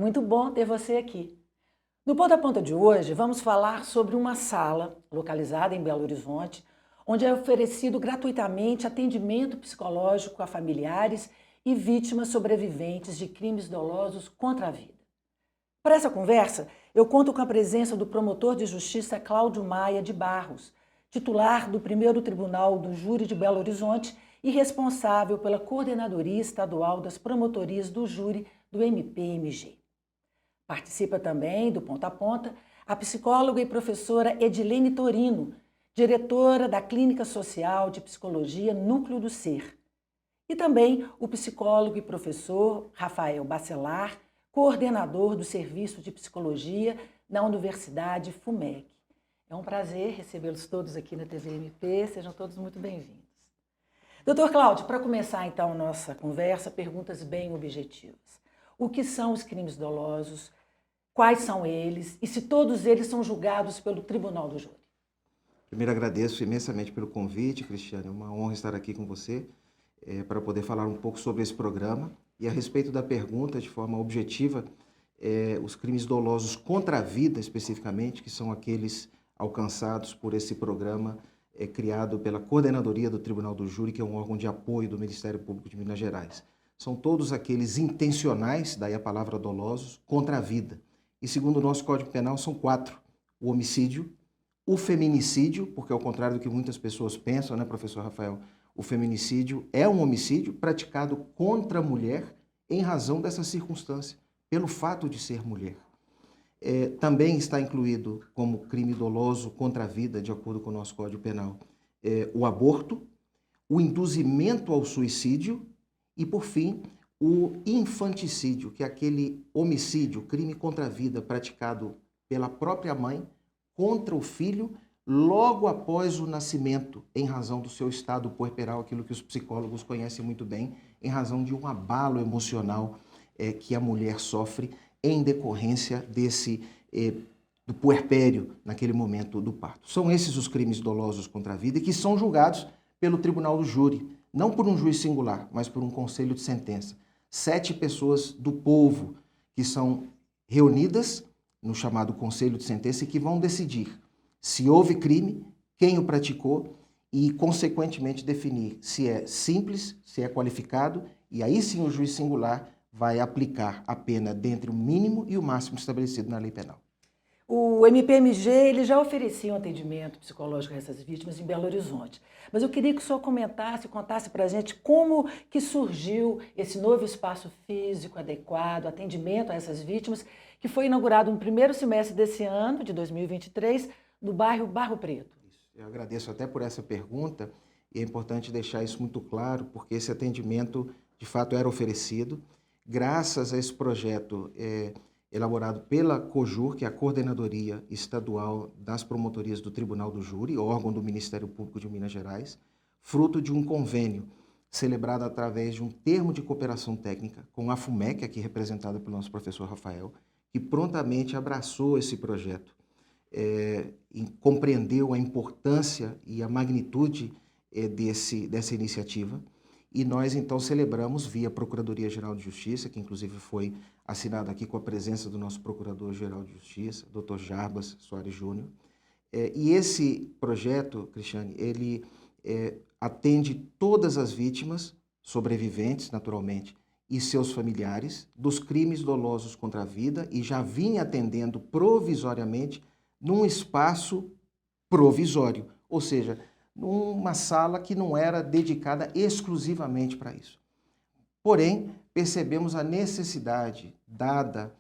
Muito bom ter você aqui. No Ponta a Ponta de hoje, vamos falar sobre uma sala localizada em Belo Horizonte, onde é oferecido gratuitamente atendimento psicológico a familiares e vítimas sobreviventes de crimes dolosos contra a vida. Para essa conversa, eu conto com a presença do promotor de justiça Cláudio Maia de Barros, titular do primeiro Tribunal do Júri de Belo Horizonte e responsável pela coordenadoria estadual das promotorias do júri do MPMG. Participa também do Ponta a Ponta a psicóloga e professora Edilene Torino, diretora da Clínica Social de Psicologia Núcleo do Ser. E também o psicólogo e professor Rafael Bacelar, coordenador do Serviço de Psicologia na Universidade FUMEC. É um prazer recebê-los todos aqui na TVMP, sejam todos muito bem-vindos. Doutor Cláudio, para começar então nossa conversa, perguntas bem objetivas. O que são os crimes dolosos? Quais são eles? E se todos eles são julgados pelo Tribunal do Júri? Primeiro, agradeço imensamente pelo convite, Cristiane. É uma honra estar aqui com você para poder falar um pouco sobre esse programa. E a respeito da pergunta, de forma objetiva, os crimes dolosos contra a vida, especificamente, que são aqueles alcançados por esse programa criado pela Coordenadoria do Tribunal do Júri, que é um órgão de apoio do Ministério Público de Minas Gerais. São todos aqueles intencionais, daí a palavra dolosos, contra a vida. E segundo o nosso Código Penal, são 4. O homicídio, o feminicídio, porque ao contrário do que muitas pessoas pensam, né, professor Rafael, o feminicídio é um homicídio praticado contra a mulher em razão dessa circunstância, pelo fato de ser mulher. Também está incluído como crime doloso contra a vida, de acordo com o nosso Código Penal, o aborto, o induzimento ao suicídio e, por fim, o infanticídio, que é aquele homicídio, crime contra a vida praticado pela própria mãe contra o filho logo após o nascimento, em razão do seu estado puerperal, aquilo que os psicólogos conhecem muito bem, em razão de um abalo emocional que a mulher sofre em decorrência do puerpério naquele momento do parto. São esses os crimes dolosos contra a vida e que são julgados pelo Tribunal do Júri, não por um juiz singular, mas por um conselho de sentença. 7 pessoas do povo que são reunidas no chamado conselho de sentença e que vão decidir se houve crime, quem o praticou e, consequentemente, definir se é simples, se é qualificado, e aí sim o juiz singular vai aplicar a pena dentre o mínimo e o máximo estabelecido na lei penal. O MPMG ele já oferecia um atendimento psicológico a essas vítimas em Belo Horizonte. Mas eu queria que o senhor contasse para a gente como que surgiu esse novo espaço físico adequado, atendimento a essas vítimas, que foi inaugurado no primeiro semestre desse ano, de 2023, no bairro Barro Preto. Eu agradeço até por essa pergunta e é importante deixar isso muito claro, porque esse atendimento, de fato, era oferecido. Graças a esse projeto elaborado pela COJUR, que é a Coordenadoria Estadual das Promotorias do Tribunal do Júri, órgão do Ministério Público de Minas Gerais, fruto de um convênio celebrado através de um termo de cooperação técnica com a FUMEC, aqui representada pelo nosso professor Rafael, que prontamente abraçou esse projeto. E compreendeu a importância e a magnitude dessa iniciativa. E nós, então, celebramos via Procuradoria-Geral de Justiça, que inclusive foi assinado aqui com a presença do nosso Procurador-Geral de Justiça, Dr. Jarbas Soares Júnior. E esse projeto, Cristiane, ele atende todas as vítimas, sobreviventes, naturalmente, e seus familiares, dos crimes dolosos contra a vida, e já vinha atendendo provisoriamente num espaço provisório, ou seja, numa sala que não era dedicada exclusivamente para isso. Porém, percebemos a necessidade, dado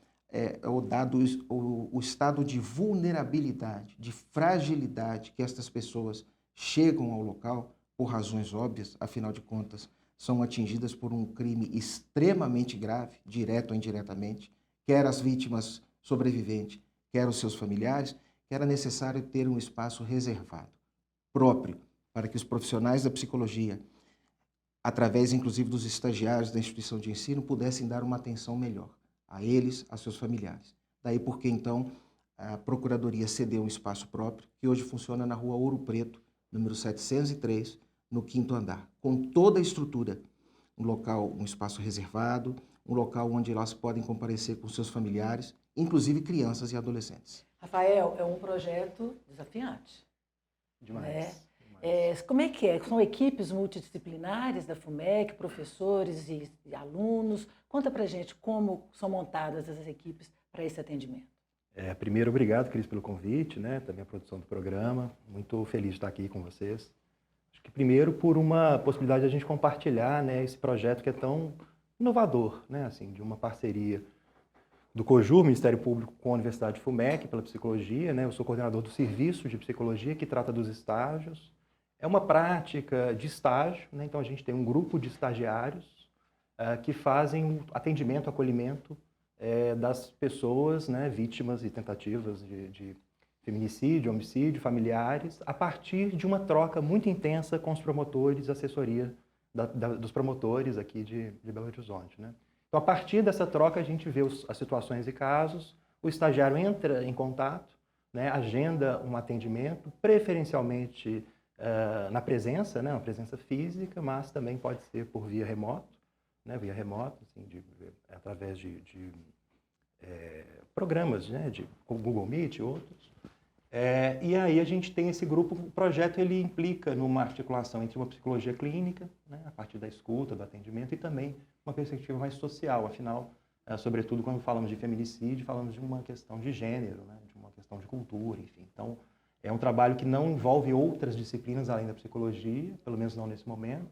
o estado de vulnerabilidade, de fragilidade que estas pessoas chegam ao local, por razões óbvias, afinal de contas, são atingidas por um crime extremamente grave, direto ou indiretamente, quer as vítimas sobreviventes, quer os seus familiares, que era necessário ter um espaço reservado, próprio, para que os profissionais da psicologia, através inclusive dos estagiários da instituição de ensino, pudessem dar uma atenção melhor a eles, a seus familiares. Daí porque, então, a Procuradoria cedeu um espaço próprio, que hoje funciona na Rua Ouro Preto, número 703, no 5º andar, com toda a estrutura, um local, um espaço reservado, um local onde elas podem comparecer com seus familiares, inclusive crianças e adolescentes. Rafael, é um projeto desafiante. Demais. Né? Demais. Como é que é? São equipes multidisciplinares da FUMEC, professores e alunos? Conta pra gente como são montadas as equipes para esse atendimento. Primeiro, obrigado, Cris, pelo convite, né? Também a produção do programa. Muito feliz de estar aqui com vocês. Acho que primeiro por uma possibilidade de a gente compartilhar, né, esse projeto que é tão inovador, né? Assim, de uma parceria do COJUR, Ministério Público, com a Universidade FUMEC, pela psicologia, né? Eu sou coordenador do serviço de psicologia que trata dos estágios. É uma prática de estágio, né? Então a gente tem um grupo de estagiários que fazem atendimento, acolhimento das pessoas, né, vítimas e tentativas de feminicídio, homicídio, familiares, a partir de uma troca muito intensa com os promotores, assessoria dos promotores aqui de Belo Horizonte, né? Então, a partir dessa troca, a gente vê as situações e casos, o estagiário entra em contato, né, agenda um atendimento, preferencialmente na presença, né, uma presença física, mas também pode ser por via remota, né, assim, através de programas, né, como Google Meet e outros. E aí a gente tem esse grupo, o projeto ele implica numa articulação entre uma psicologia clínica, né, a partir da escuta, do atendimento, e também uma perspectiva mais social, afinal, sobretudo quando falamos de feminicídio, falamos de uma questão de gênero, né, de uma questão de cultura, enfim. Então, é um trabalho que não envolve outras disciplinas além da psicologia, pelo menos não nesse momento.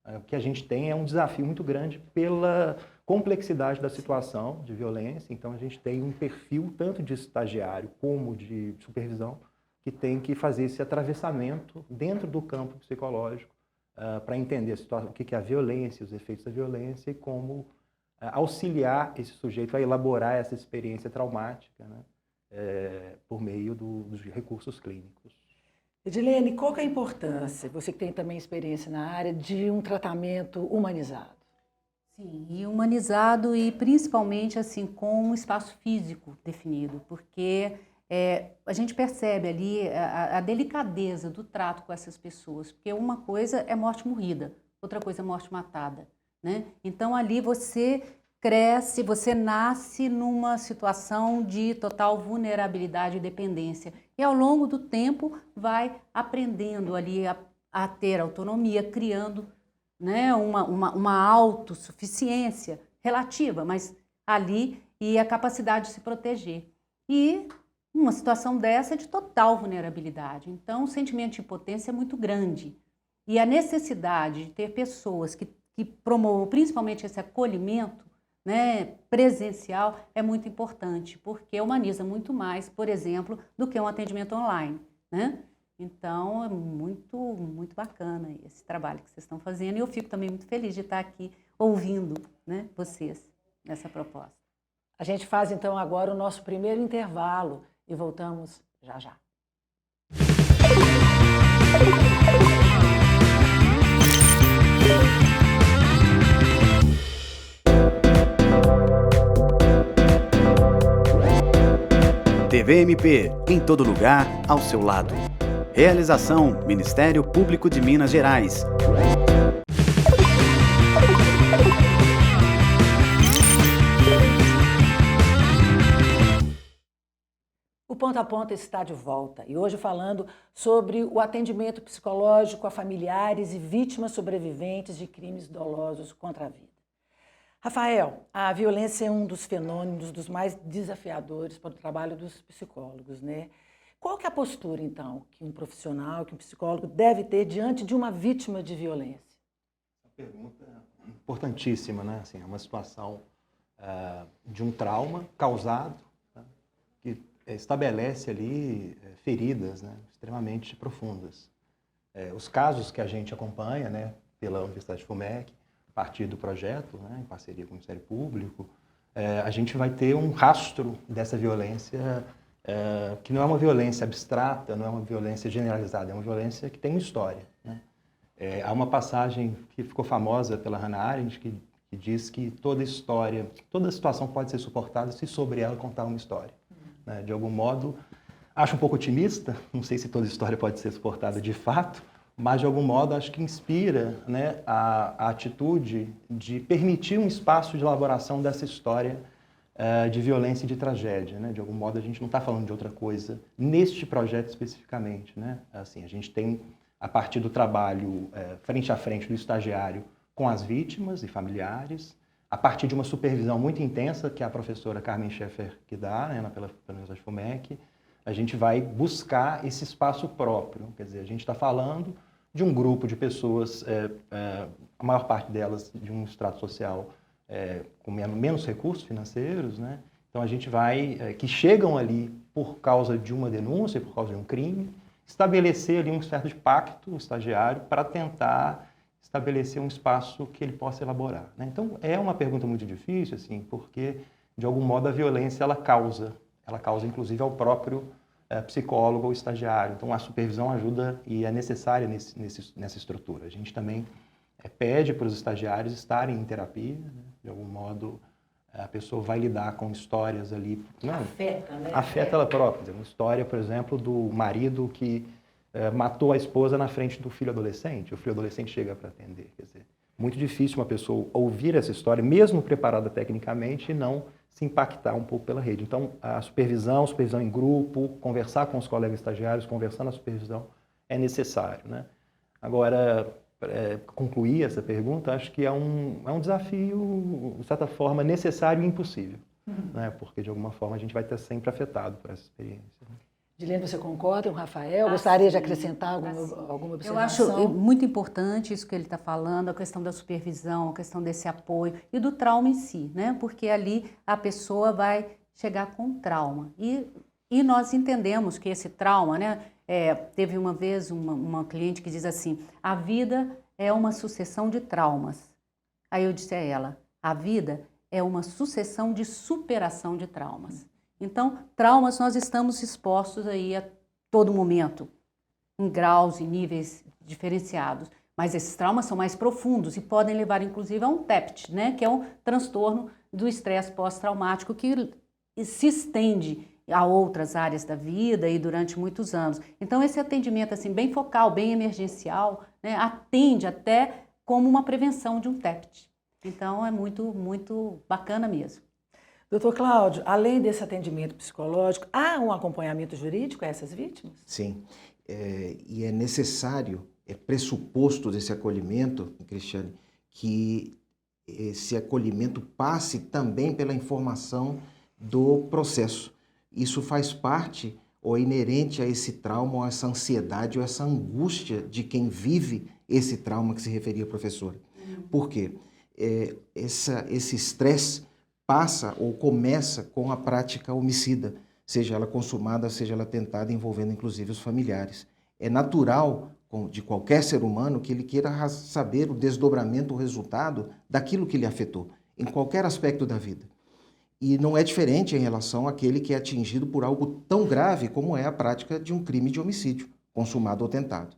O que a gente tem é um desafio muito grande pela complexidade da situação de violência. Então, a gente tem um perfil tanto de estagiário como de supervisão que tem que fazer esse atravessamento dentro do campo psicológico para entender a situação, o que é a violência, os efeitos da violência e como auxiliar esse sujeito a elaborar essa experiência traumática, né, por meio dos recursos clínicos. Edilene, qual que é a importância, você que tem também experiência na área, de um tratamento humanizado? Sim, e humanizado e principalmente assim com um espaço físico definido, porque a gente percebe ali a delicadeza do trato com essas pessoas, porque uma coisa é morte morrida, outra coisa é morte matada, né? Então ali você cresce, você nasce numa situação de total vulnerabilidade e dependência. E ao longo do tempo vai aprendendo ali a ter autonomia, criando, né, uma autossuficiência relativa, mas ali e a capacidade de se proteger. E uma situação dessa é de total vulnerabilidade. Então o sentimento de impotência é muito grande. E a necessidade de ter pessoas que promovam principalmente esse acolhimento, né, presencial é muito importante, porque humaniza muito mais, por exemplo, do que um atendimento online, né? Então, é muito, muito bacana esse trabalho que vocês estão fazendo e eu fico também muito feliz de estar aqui ouvindo, né, vocês nessa proposta. A gente faz, então, agora o nosso primeiro intervalo e voltamos já já. TVMP, em todo lugar, ao seu lado. Realização: Ministério Público de Minas Gerais. O Ponto a Ponto está de volta e hoje falando sobre o atendimento psicológico a familiares e vítimas sobreviventes de crimes dolosos contra a vida. Rafael, a violência é um dos fenômenos dos mais desafiadores para o trabalho dos psicólogos, né? Qual que é a postura, então, que um profissional, que um psicólogo deve ter diante de uma vítima de violência? Uma pergunta importantíssima, né? Assim, é uma situação de um trauma causado, né, que estabelece ali feridas, né, extremamente profundas. Os casos que a gente acompanha, né, pela Universidade FUMEC, a partir do projeto, né, em parceria com o Ministério Público, a gente vai ter um rastro dessa violência que não é uma violência abstrata, não é uma violência generalizada, é uma violência que tem uma história, né? Há uma passagem que ficou famosa pela Hannah Arendt que diz que toda história, toda situação pode ser suportada se sobre ela contar uma história, né? De algum modo, acho um pouco otimista, não sei se toda história pode ser suportada de fato, mas de algum modo acho que inspira, né, a atitude de permitir um espaço de elaboração dessa história de violência e de tragédia, né? De algum modo a gente não está falando de outra coisa neste projeto especificamente, né? Assim, a gente tem, a partir do trabalho frente a frente do estagiário com as vítimas e familiares, a partir de uma supervisão muito intensa que a professora Carmen Schaeffer que dá, né, pela Universidade FUMEC, a gente vai buscar esse espaço próprio. Quer dizer, a gente está falando de um grupo de pessoas, a maior parte delas de um estrato social com menos recursos financeiros, né? Então a gente vai, que chegam ali por causa de uma denúncia, por causa de um crime, estabelecer ali um certo de pacto, um estagiário, para tentar estabelecer um espaço que ele possa elaborar, né? Então é uma pergunta muito difícil, assim, porque de algum modo a violência ela causa inclusive ao próprio psicólogo ou estagiário. Então a supervisão ajuda e é necessária nessa estrutura. A gente também pede para os estagiários estarem em terapia, né? De algum modo a pessoa vai lidar com histórias ali... Não, afeta, né? Afeta ela própria. Uma história, por exemplo, do marido que matou a esposa na frente do filho adolescente. O filho adolescente chega para atender. Quer dizer, muito difícil uma pessoa ouvir essa história, mesmo preparada tecnicamente, e não se impactar um pouco pela rede. Então, a supervisão em grupo, conversar com os colegas estagiários, conversar na supervisão, é necessário, né? Agora, concluir essa pergunta, acho que é um desafio, de certa forma, necessário e impossível, né? Porque, de alguma forma, a gente vai estar sempre afetado por essa experiência, né? Dilene, você concorda com o Rafael? Gostaria de acrescentar alguma observação? Eu acho muito importante isso que ele está falando, a questão da supervisão, a questão desse apoio e do trauma em si, né? Porque ali a pessoa vai chegar com trauma. E nós entendemos que esse trauma, né? Teve uma vez uma cliente que diz assim, a vida é uma sucessão de traumas. Aí eu disse a ela, a vida é uma sucessão de superação de traumas. Então, traumas nós estamos expostos aí a todo momento, em graus e níveis diferenciados. Mas esses traumas são mais profundos e podem levar, inclusive, a um TEPT, né? Que é um transtorno do estresse pós-traumático que se estende a outras áreas da vida e durante muitos anos. Então, esse atendimento assim, bem focal, bem emergencial, né? Atende até como uma prevenção de um TEPT. Então, é muito, muito bacana mesmo. Doutor Cláudio, além desse atendimento psicológico, há um acompanhamento jurídico a essas vítimas? Sim, e é necessário, é pressuposto desse acolhimento, Cristiane, que esse acolhimento passe também pela informação do processo. Isso faz parte ou é inerente a esse trauma, ou essa ansiedade, ou essa angústia de quem vive esse trauma que se referia a professora. Por quê? Esse estresse passa ou começa com a prática homicida, seja ela consumada, seja ela tentada, envolvendo inclusive os familiares. É natural de qualquer ser humano que ele queira saber o desdobramento, o resultado daquilo que lhe afetou, em qualquer aspecto da vida. E não é diferente em relação àquele que é atingido por algo tão grave como é a prática de um crime de homicídio, consumado ou tentado.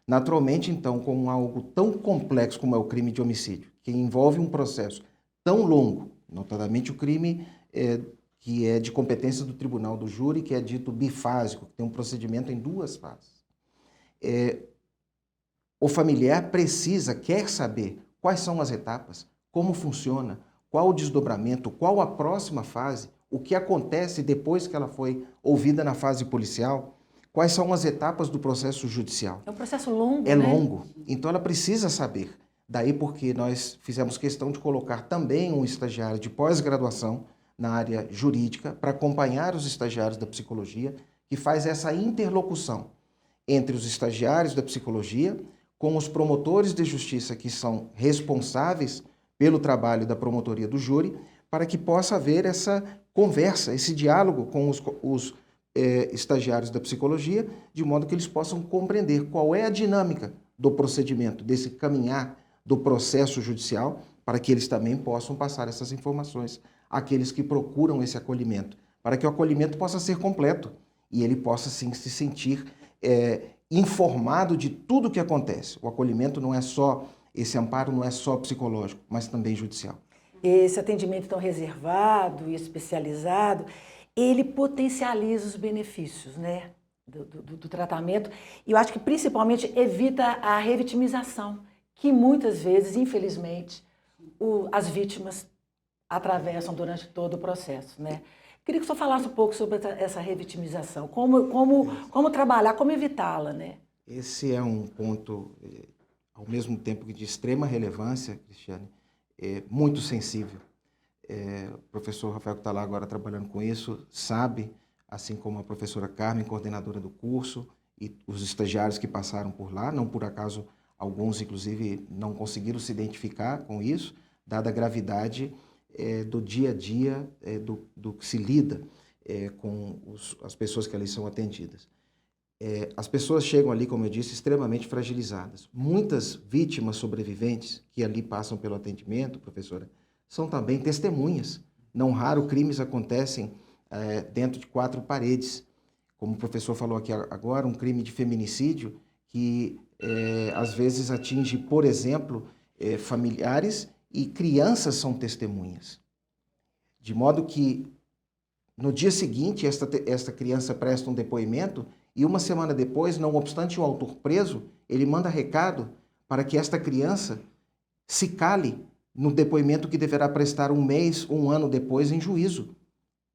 Naturalmente, então, com algo tão complexo como é o crime de homicídio, que envolve um processo tão longo, notadamente o crime que é de competência do tribunal do júri, que é dito bifásico, que tem um procedimento em 2 fases. O familiar quer saber quais são as etapas, como funciona, qual o desdobramento, qual a próxima fase, o que acontece depois que ela foi ouvida na fase policial, quais são as etapas do processo judicial. É um processo longo, É né? longo, então ela precisa saber. Daí porque nós fizemos questão de colocar também um estagiário de pós-graduação na área jurídica para acompanhar os estagiários da psicologia, que faz essa interlocução entre os estagiários da psicologia com os promotores de justiça que são responsáveis pelo trabalho da promotoria do júri, para que possa haver essa conversa, esse diálogo com os estagiários da psicologia, de modo que eles possam compreender qual é a dinâmica do procedimento, desse caminhar do processo judicial, para que eles também possam passar essas informações àqueles que procuram esse acolhimento, para que o acolhimento possa ser completo e ele possa sim se sentir informado de tudo o que acontece. O acolhimento não é só, esse amparo não é só psicológico, mas também judicial. Esse atendimento tão reservado e especializado, ele potencializa os benefícios, né? do tratamento. E eu acho que, principalmente, evita a revitimização, que muitas vezes, infelizmente, as vítimas atravessam durante todo o processo, né? Queria que o senhor falasse um pouco sobre essa revitimização, como trabalhar, como evitá-la, né? Esse é um ponto, ao mesmo tempo que de extrema relevância, Cristiane, muito sensível. O professor Rafael, que está lá agora trabalhando com isso, sabe, assim como a professora Carmen, coordenadora do curso, e os estagiários que passaram por lá, não por acaso alguns, inclusive, não conseguiram se identificar com isso, dada a gravidade do dia a dia, do que se lida com as pessoas que ali são atendidas. As pessoas chegam ali, como eu disse, extremamente fragilizadas. Muitas vítimas sobreviventes que ali passam pelo atendimento, professora, são também testemunhas. Não raro, crimes acontecem dentro de 4 paredes. Como o professor falou aqui agora, um crime de feminicídio que às vezes atinge, por exemplo, familiares e crianças são testemunhas. De modo que, no dia seguinte, esta criança presta um depoimento e uma semana depois, não obstante o autor preso, ele manda recado para que esta criança se cale no depoimento que deverá prestar 1 mês, 1 ano depois em juízo,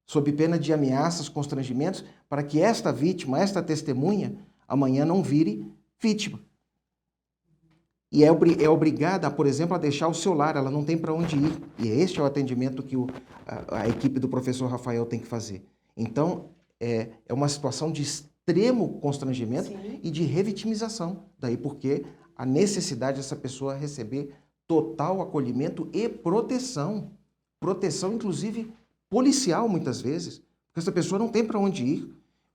sob pena de ameaças, constrangimentos, para que esta vítima, esta testemunha, amanhã não vire vítima. E é obrigada, por exemplo, a deixar o seu lar, ela não tem para onde ir. E este é o atendimento que a equipe do professor Rafael tem que fazer. Então, é uma situação de extremo constrangimento. Sim. E de revitimização. Daí porque a necessidade dessa pessoa receber total acolhimento e proteção. Proteção, inclusive, policial, muitas vezes. Porque essa pessoa não tem para onde ir.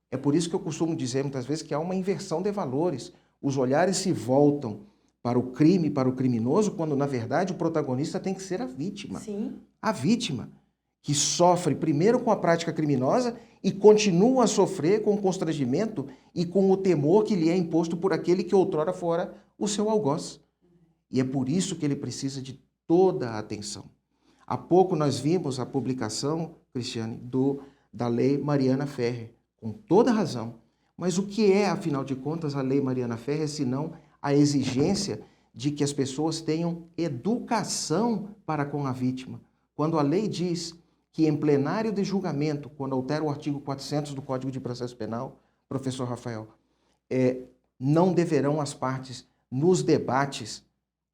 É por isso que eu costumo dizer, muitas vezes, que há uma inversão de valores. Os olhares se voltam para o crime, para o criminoso, quando, na verdade, o protagonista tem que ser a vítima. Sim. A vítima, que sofre primeiro com a prática criminosa e continua a sofrer com o constrangimento e com o temor que lhe é imposto por aquele que outrora fora o seu algoz. E é por isso que ele precisa de toda a atenção. Há pouco nós vimos a publicação, Cristiane, da Lei Mariana Ferrer, com toda razão. Mas o que é, afinal de contas, a Lei Mariana Ferrer, senão a exigência de que as pessoas tenham educação para com a vítima? Quando a lei diz que em plenário de julgamento, quando altera o artigo 400 do Código de Processo Penal, professor Rafael, não deverão as partes, nos debates,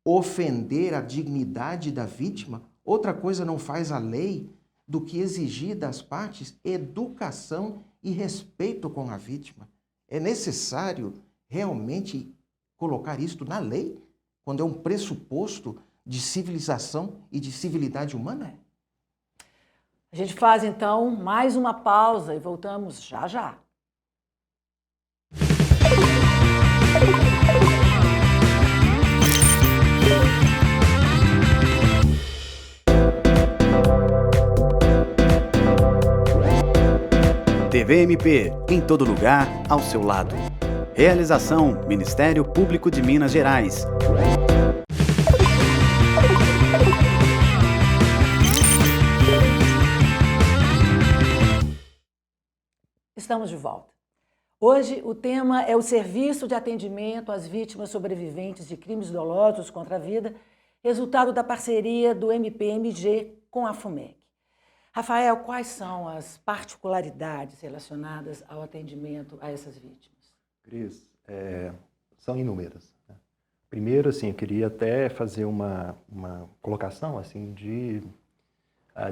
ofender a dignidade da vítima, outra coisa não faz a lei do que exigir das partes educação e respeito com a vítima. É necessário realmente colocar isto na lei, quando é um pressuposto de civilização e de civilidade humana? A gente faz, então, mais uma pausa e voltamos já já. TVMP, em todo lugar, ao seu lado. Realização: Ministério Público de Minas Gerais. Estamos de volta. Hoje o tema é o Serviço de Atendimento às Vítimas Sobreviventes de Crimes Dolosos contra a Vida, resultado da parceria do MPMG com a FUMEC. Rafael, quais são as particularidades relacionadas ao atendimento a essas vítimas? Cris, são inúmeras. Né? Primeiro, assim, eu queria até fazer uma colocação, assim,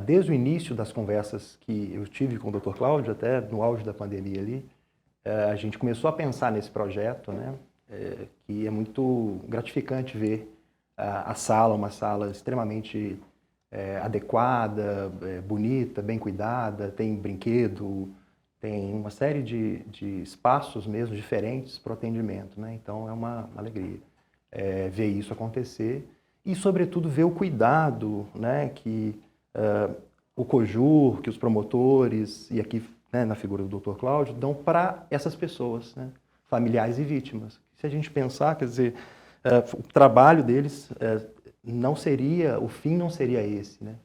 desde o início das conversas que eu tive com o Dr. Cláudio, até no auge da pandemia ali, a gente começou a pensar nesse projeto, né? Que é muito gratificante ver a sala, uma sala extremamente adequada, bonita, bem cuidada, tem brinquedo, tem uma série de espaços mesmo diferentes para o atendimento, né? Então é uma alegria ver isso acontecer e, sobretudo, ver o cuidado, né, que o COJUR, que os promotores, e aqui, né, na figura do Dr. Cláudio, dão para essas pessoas, né, familiares e vítimas. Se a gente pensar, quer dizer, o trabalho deles o fim não seria esse, né,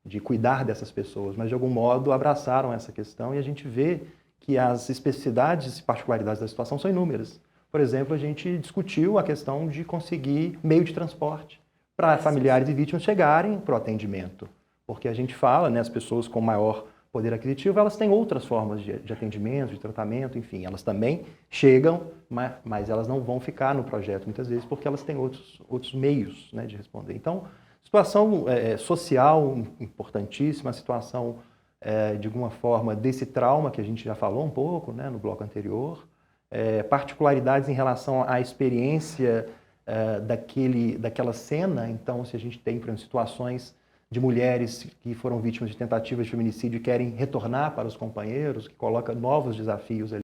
de cuidar dessas pessoas, mas de algum modo abraçaram essa questão e a gente vê que as especificidades e particularidades da situação são inúmeras. Por exemplo, a gente discutiu a questão de conseguir meio de transporte para familiares e vítimas chegarem para o atendimento. Porque a gente fala, né, as pessoas com maior poder aquisitivo, elas têm outras formas de atendimento, de tratamento, enfim, elas também chegam, mas elas não vão ficar no projeto muitas vezes porque elas têm outros meios, né, de responder. Então, situação social importantíssima, a situação, de alguma forma, desse trauma que a gente já falou um pouco, né, no bloco anterior, particularidades em relação à experiência daquela cena. Então, se a gente tem, por exemplo, situações de mulheres que foram vítimas de tentativas de feminicídio e querem retornar para os companheiros, que coloca novos desafios ali.